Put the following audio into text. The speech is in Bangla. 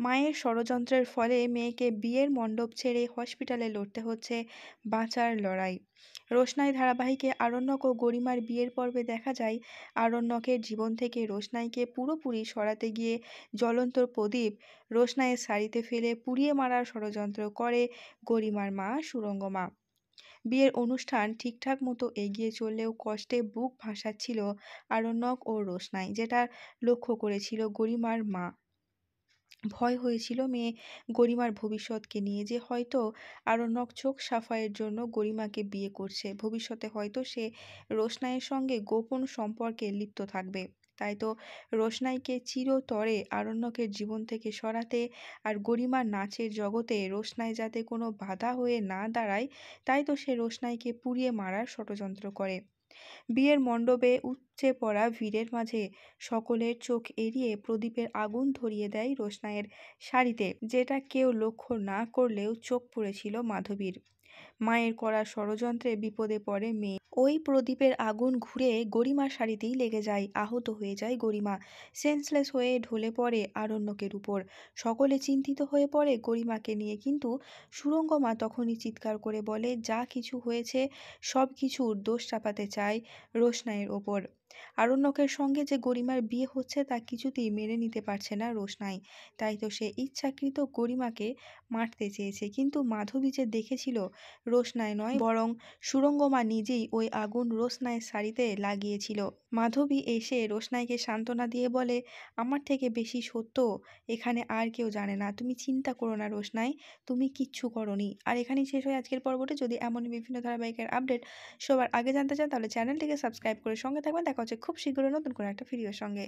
মায়ের ষড়যন্ত্রের ফলে মেয়েকে বিয়ের মণ্ডপ ছেড়ে হসপিটালে লড়তে হচ্ছে বাঁচার লড়াই। রোশনাই ধারাবাহিকে আরণ্যক ও গরিমার বিয়ের পর্বে দেখা যায় আরণ্যকের জীবন থেকে রোশনাইকে পুরোপুরি সরাতে গিয়ে জ্বলন্ত প্রদীপ রোশনাইয়ের শাড়িতে ফেলে পুড়িয়ে মারার ষড়যন্ত্র করে গরিমার মা সুরঙ্গমা। বিয়ের অনুষ্ঠান ঠিকঠাক মতো এগিয়ে চললেও কষ্টে বুক ভাসাচ্ছিল আরণ্যক ও রোশনাই, যেটা লক্ষ্য করেছিল গরিমার মা। ভয় হয়েছিল মেয়ে গরিমার ভবিষ্যৎকে নিয়ে, যে হয়তো আরণ্যক চোখ সাফাইয়ের জন্য গরিমাকে বিয়ে করছে, ভবিষ্যতে হয়তো সে রোশনাইয়ের সঙ্গে গোপন সম্পর্কে লিপ্ত থাকবে। তাই তো রোশনাইকে চিরতরে আরণ্যকের জীবন থেকে সরাতে আর গরিমার নাচের জগতে রোশনাই যাতে কোনো বাধা হয়ে না দাঁড়ায়, তাই তো সে রোশনাইকে পুড়িয়ে মারার ষড়যন্ত্র করে। বিয়ের মণ্ডপে উপচে পড়া ভিড়ের মাঝে সকলের চোখ এড়িয়ে প্রদীপের আগুন ধরিয়ে দেয় রোশনাইয়ের শাড়িতে, যেটা কেউ লক্ষ্য না করলেও চোখ পড়েছিল মাধবীর। মায়ের করা ষড়যন্ত্রে বিপদে পড়ে মেয়ে। ওই প্রদীপের আগুন ঘুরে গরিমার শাড়িতেই লেগে যায়, আহত হয়ে যায় গরিমা। সেন্সলেস হয়ে ঢলে পড়ে আরণ্যকের উপর। সকলে চিন্তিত হয়ে পড়ে গরিমাকে নিয়ে, কিন্তু সুরঙ্গমা তখনই চিৎকার করে বলে যা কিছু হয়েছে সব কিছুর দোষ চাপাতে চায় রোশনাইয়ের ওপর। আরণ্যকের সঙ্গে যে গরিমার বিয়ে হচ্ছে তা কিছুতেই মেনে নিতে পারছে না রোশনাই, তাই তো সে ইচ্ছাকৃত গরিমাকে মারতে চেয়েছে। কিন্তু মাধবী যে দেখেছিল রোশনাই নয়, বরং সুরঙ্গমা নিজেই ওই আগুন রোশনাইয়ের শাড়িতে লাগিয়েছিল। মাধবী এসে রোশনাইকে সান্ত্বনা দিয়ে বলে, আমার থেকে বেশি সত্য এখানে আর কেউ জানে না, তুমি চিন্তা করো না রোশনাই, তুমি কিচ্ছু করনি। আর এখানেই শেষ হয় আজকের পর্বটি। যদি এমন বিভিন্ন ধারাবাহিকের আপডেট সবার আগে জানতে চান তাহলে চ্যানেলটিকে সাবস্ক্রাইব করে সঙ্গে থাকবেন। দেখা হচ্ছে খুব শীঘ্রই নতুন কোনো একটা ভিডিওর সঙ্গে।